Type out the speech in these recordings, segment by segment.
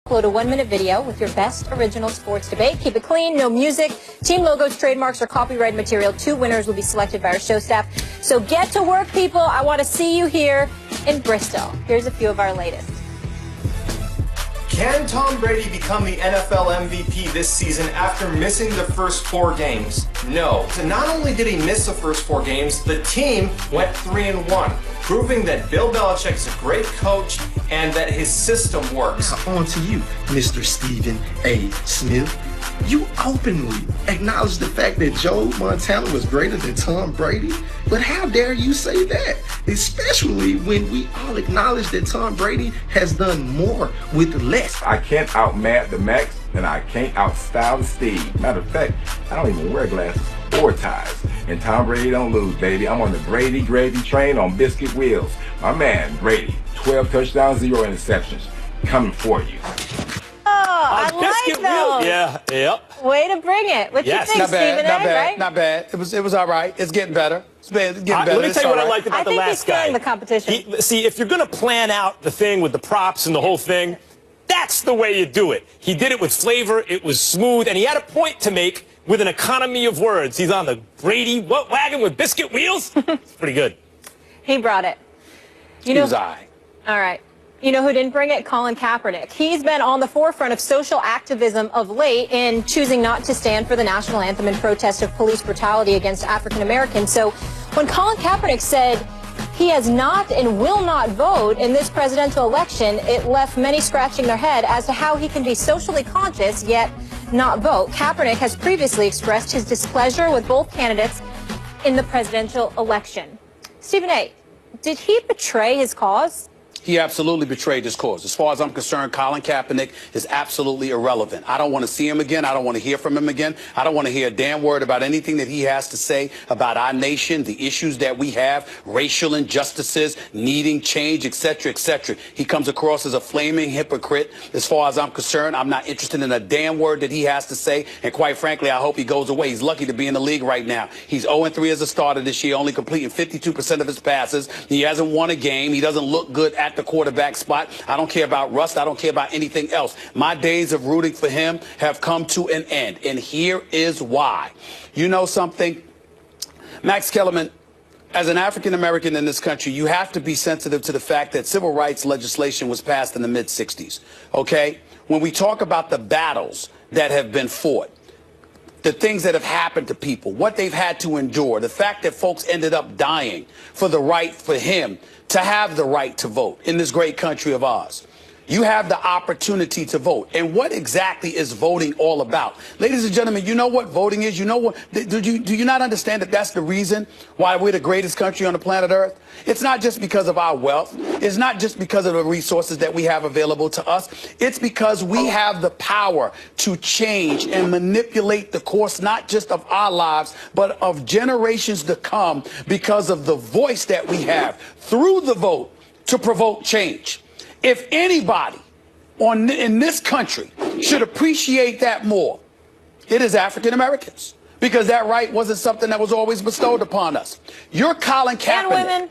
Upload a 1-minute video with your best original sports debate. Keep it clean, no music, team logos, trademarks, or copyright material. 2 winners will be selected by our show staff. So get to work, people. I want to see you here in Bristol. Here's a few of our latest. Can Tom Brady become the NFL MVP this season after missing the first 4 games? No. So not only did he miss the first 4 games, the team went 3-1, proving that Bill Belichick is a great coach and that his system works. Now on to you, Mr. Stephen A. Smith. You openly acknowledge the fact that Joe Montana was greater than Tom Brady, but how dare you say that? Especially when we all acknowledge that Tom Brady has done more with less. I can't outmad the Max, and I can't outstyle the Steve. Matter of fact, I don't even wear glasses or ties. And Tom Brady don't lose, baby. I'm on the Brady gravy train on biscuit wheels. My man, Brady, 12 touchdowns, 0 interceptions. Coming for you. I like those. Yeah, yep. Way to bring it. What do you think, not bad, Stephen not A., bad, right? not bad. It was all right. It's getting better. It's getting better. Let me tell you what I liked about the last guy. I think he's feeling the competition. See, if you're going to plan out the thing with the props and the whole thing, that's the way you do it. He did it with flavor. It was smooth, and he had a point to make with an economy of words. He's on the Brady wagon with biscuit wheels. It's pretty good. He brought it. He was all right. All right. You know who didn't bring it? Colin Kaepernick. He's been on the forefront of social activism of late in choosing not to stand for the national anthem in protest of police brutality against African Americans. So when Colin Kaepernick said he has not and will not vote in this presidential election, it left many scratching their head as to how he can be socially conscious yet not vote. Kaepernick has previously expressed his displeasure with both candidates in the presidential election. Stephen A., did he betray his cause? He absolutely betrayed his cause. As far as I'm concerned, Colin Kaepernick is absolutely irrelevant. I don't want to see him again. I don't want to hear from him again. I don't want to hear a damn word about anything that he has to say about our nation, the issues that we have, racial injustices, needing change, etc., etc. He comes across as a flaming hypocrite. As far as I'm concerned, I'm not interested in a damn word that he has to say. And quite frankly, I hope he goes away. He's lucky to be in the league right now. He's 0-3 as a starter this year, only completing 52% of his passes. He hasn't won a game. He doesn't look good at the quarterback spot. I don't care about Rust. I don't care about anything else. My days of rooting for him have come to an end, and here is why. You know something? Max Kellerman, as an African American in this country, you have to be sensitive to the fact that civil rights legislation was passed in the mid-60s, okay? When we talk about the battles that have been fought, the things that have happened to people, what they've had to endure, the fact that folks ended up dying for the right for him to have the right to vote in this great country of ours. You have the opportunity to vote. And what exactly is voting all about? Ladies and gentlemen, you know what voting is? You know what? Do you not understand that that's the reason why we're the greatest country on the planet Earth? It's not just because of our wealth. It's not just because of the resources that we have available to us. It's because we have the power to change and manipulate the course, not just of our lives, but of generations to come because of the voice that we have through the vote to provoke change. If anybody in this country should appreciate that more, it is African Americans, because that right wasn't something that was always bestowed upon us. You're Colin Kaepernick.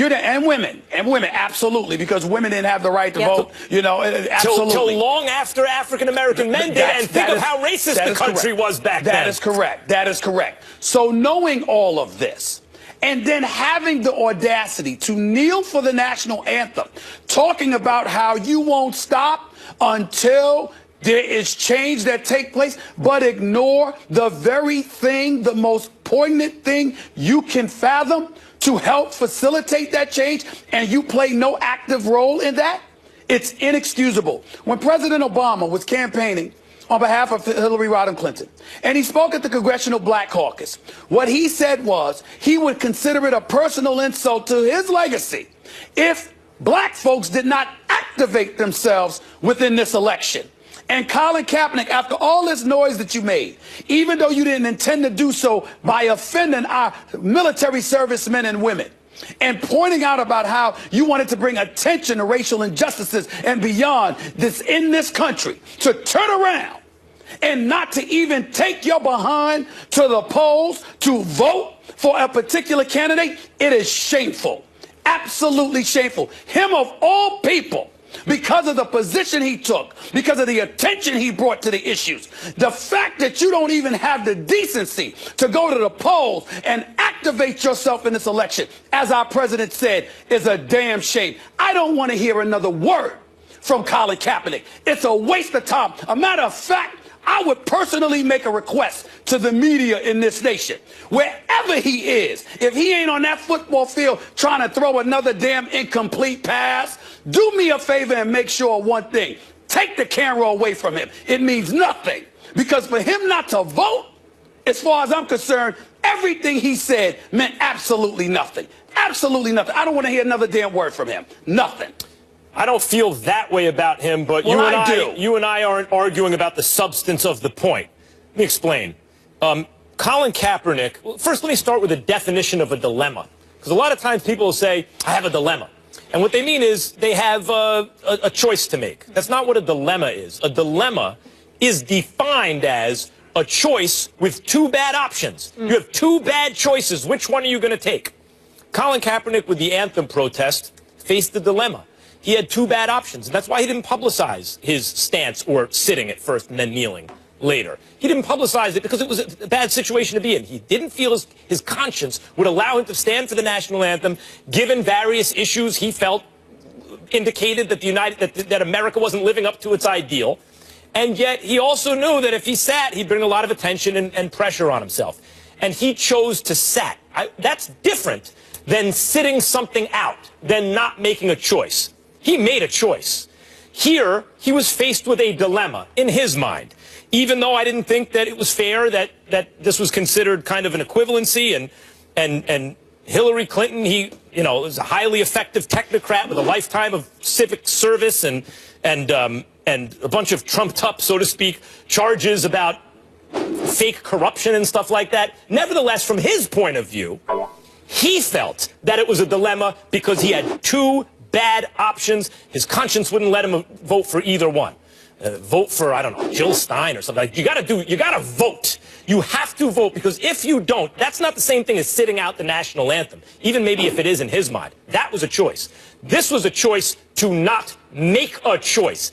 And women. And women, absolutely, because women didn't have the right to vote, you know, absolutely. Till long after African-American men did, and think of how racist the country was back then. That is correct. That is correct. So knowing all of this, and then having the audacity to kneel for the national anthem, talking about how you won't stop until there is change that takes place, but ignore the very thing, the most poignant thing you can fathom to help facilitate that change, and you play no active role in that, it's inexcusable. When President Obama was campaigning on behalf of Hillary Rodham Clinton, and he spoke at the Congressional Black Caucus, what he said was he would consider it a personal insult to his legacy if black folks did not activate themselves within this election. And Colin Kaepernick, after all this noise that you made, even though you didn't intend to do so by offending our military servicemen and women, and pointing out about how you wanted to bring attention to racial injustices and beyond this in this country, to turn around and not to even take your behind to the polls to vote for a particular candidate, it is shameful. Absolutely shameful. Him of all people because of the position he took, because of the attention he brought to the issues. The fact that you don't even have the decency to go to the polls and activate yourself in this election, as our president said, is a damn shame. I don't want to hear another word from Colin Kaepernick. It's a waste of time. A matter of fact, I would personally make a request to the media in this nation, wherever he is, if he ain't on that football field trying to throw another damn incomplete pass, do me a favor and make sure one thing. Take the camera away from him. It means nothing. Because for him not to vote, as far as I'm concerned, everything he said meant absolutely nothing. Absolutely nothing. I don't want to hear another damn word from him. Nothing. I don't feel that way about him, but Well, you and I aren't arguing about the substance of the point. Let me explain. Colin Kaepernick, well, first let me start with a definition of a dilemma. Because a lot of times people will say, I have a dilemma. And what they mean is they have a choice to make. That's not what a dilemma is. A dilemma is defined as a choice with two bad options. You have two bad choices. Which one are you going to take? Colin Kaepernick, with the anthem protest, faced the dilemma. He had two bad options, and that's why he didn't publicize his stance, or sitting at first and then kneeling later. He didn't publicize it because it was a bad situation to be in. He didn't feel his conscience would allow him to stand for the national anthem, given various issues he felt indicated that that America wasn't living up to its ideal. And yet he also knew that if he sat, he'd bring a lot of attention and pressure on himself. And he chose to sat. That's different than sitting something out, than not making a choice. He made a choice. Here, he was faced with a dilemma in his mind. Even though I didn't think that it was fair that this was considered kind of an equivalency, and Hillary Clinton, was a highly effective technocrat with a lifetime of civic service and a bunch of trumped up, so to speak, charges about fake corruption and stuff like that. Nevertheless, from his point of view, he felt that it was a dilemma because he had two bad options. His conscience wouldn't let him vote for either one. Vote for, I don't know, Jill Stein or something. You gotta vote. You have to vote, because if you don't, that's not the same thing as sitting out the national anthem, even maybe if it is in his mind. That was a choice. This was a choice to not make a choice.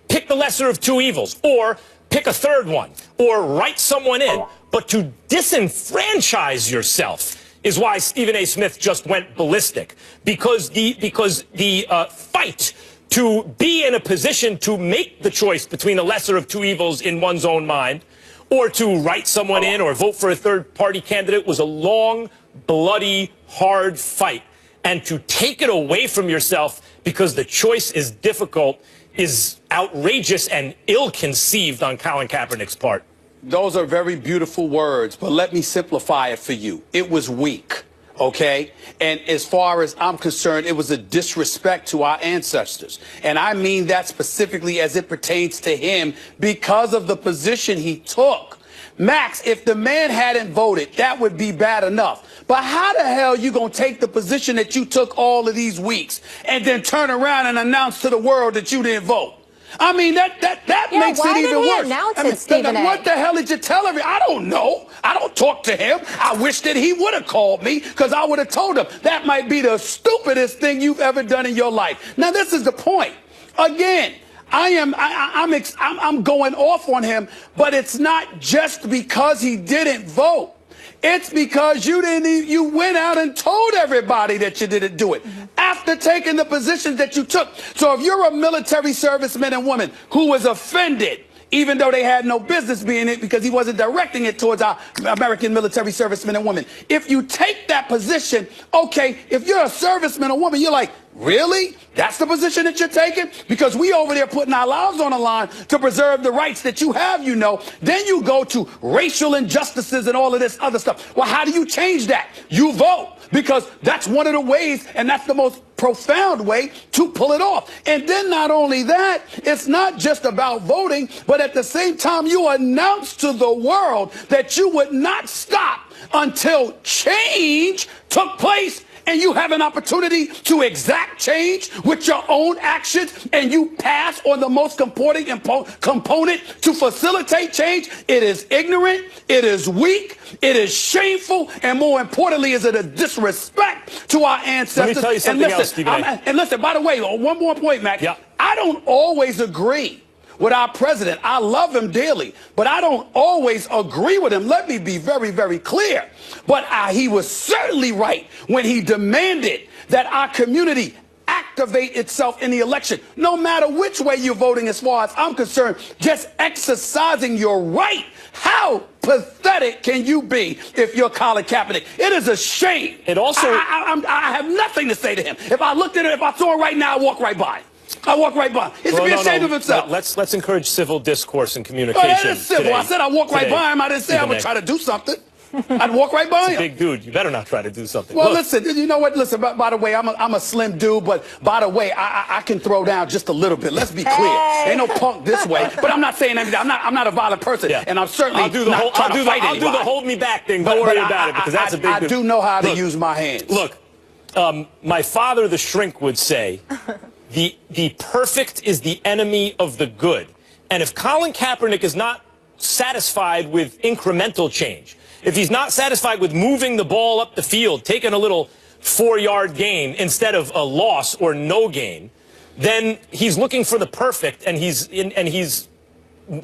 Pick the lesser of two evils, or pick a third one, or write someone in. But to disenfranchise yourself is why Stephen A. Smith just went ballistic, because the fight to be in a position to make the choice between the lesser of two evils in one's own mind, or to write someone in or vote for a third-party candidate, was a long, bloody, hard fight. And to take it away from yourself because the choice is difficult is outrageous and ill-conceived on Colin Kaepernick's part. Those are very beautiful words, but let me simplify it for you. It was weak, okay? And as far as I'm concerned, it was a disrespect to our ancestors. And I mean that specifically as it pertains to him because of the position he took. Max, if the man hadn't voted, that would be bad enough. But how the hell you gonna take the position that you took all of these weeks and then turn around and announce to the world that you didn't vote? I mean, that makes it even worse. What the hell did you tell everybody? I don't know. I don't talk to him. I wish that he would have called me, because I would have told him that might be the stupidest thing you've ever done in your life. Now, this is the point. Again, I'm going off on him, but it's not just because he didn't vote. It's because you went out and told everybody that you didn't do it after taking the positions that you took. So if you're a military serviceman and woman who was offended, even though they had no business being it because he wasn't directing it towards our American military servicemen and women, if you take that position, okay, if you're a serviceman or woman, you're like, really? That's the position that you're taking? Because we over there putting our lives on the line to preserve the rights that you have, you know. Then you go to racial injustices and all of this other stuff. Well, how do you change that? You vote, because that's one of the ways, and that's the most profound way to pull it off. And then not only that, it's not just about voting, but at the same time you announce to the world that you would not stop until change took place and you have an opportunity to exact change with your own actions, and you pass on the most important component to facilitate change, it is ignorant, it is weak, it is shameful, and more importantly, is it a disrespect to our ancestors. Let me tell you something else, Stephen A. And listen, by the way, one more point, Mac. Yeah. I don't always agree with our president. I love him dearly, but I don't always agree with him. Let me be very, very clear. But he was certainly right when he demanded that our community activate itself in the election. No matter which way you're voting, as far as I'm concerned, just exercising your right. How pathetic can you be if you're Colin Kaepernick? It is a shame. It also, I have nothing to say to him. If I looked at him, if I saw him right now, I'd walk right by. I walk right by. He should be ashamed of himself. Let's encourage civil discourse and communication. That is civil. I said I walk right by him. I didn't say I would try to do something. I'd walk right by him. Big dude. You better not try to do something. Well, listen. You know what? Listen. By the way, I'm a slim dude, but by the way, I can throw down just a little bit. Let's be clear. Ain't no punk this way. But I'm not saying anything. I'm not a violent person, and I'm certainly not trying to fight anybody. I'll do the hold me back thing. Don't worry about it, because that's a big. I do know how to use my hands. Look, my father, the shrink, would say, the perfect is the enemy of the good. And if Colin Kaepernick is not satisfied with incremental change, if he's not satisfied with moving the ball up the field, taking a little 4-yard gain instead of a loss or no gain, then he's looking for the perfect, and he's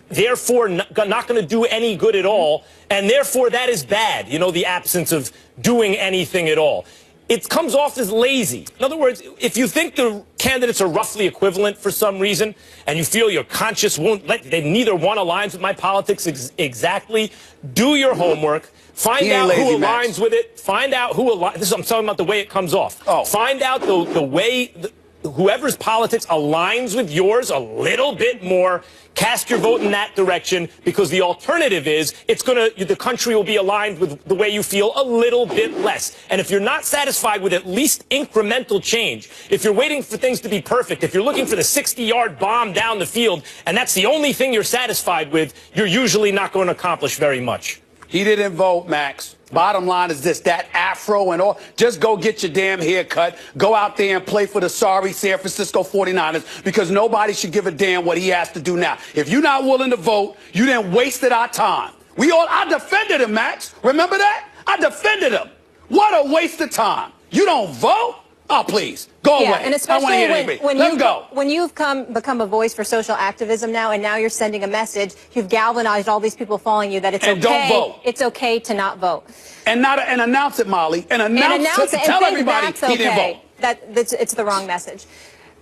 therefore not going to do any good at all, and therefore that is bad, you know, the absence of doing anything at all. It comes off as lazy. In other words, if you think the candidates are roughly equivalent for some reason, and you feel your conscience won't let, they neither one aligns with my politics exactly, do your homework, find out who aligns with it, find out who aligns. This is, I'm talking about the way it comes off. Find out the way whoever's politics aligns with yours a little bit more. Cast your vote in that direction, because the alternative is the country will be aligned with the way you feel a little bit less. And if you're not satisfied with at least incremental change, if you're waiting for things to be perfect, if you're looking for the 60-yard bomb down the field, and that's the only thing you're satisfied with, you're usually not going to accomplish very much. He didn't vote, Max. Bottom line is this, that afro and all, just go get your damn haircut. Go out there and play for the sorry San Francisco 49ers, because nobody should give a damn what he has to do now. If you're not willing to vote, you then wasted our time. I defended him, Max. Remember that? I defended him. What a waste of time. You don't vote? Oh, please, go away. And especially when you've become a voice for social activism now, and now you're sending a message, you've galvanized all these people following you that it's okay. Don't vote. It's okay to not vote. And announce it, Molly. And announce it. Tell everybody he didn't vote. It's the wrong message.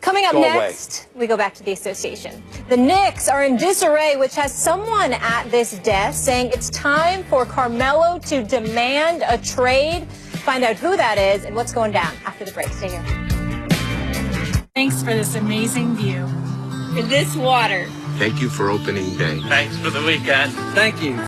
Coming up next, we go back to the association. The Knicks are in disarray, which has someone at this desk saying it's time for Carmelo to demand a trade. Find out who that is and what's going down after the break. Stay here. Thanks for this amazing view. For this water. Thank you for opening day. Thanks for the weekend. Thank you.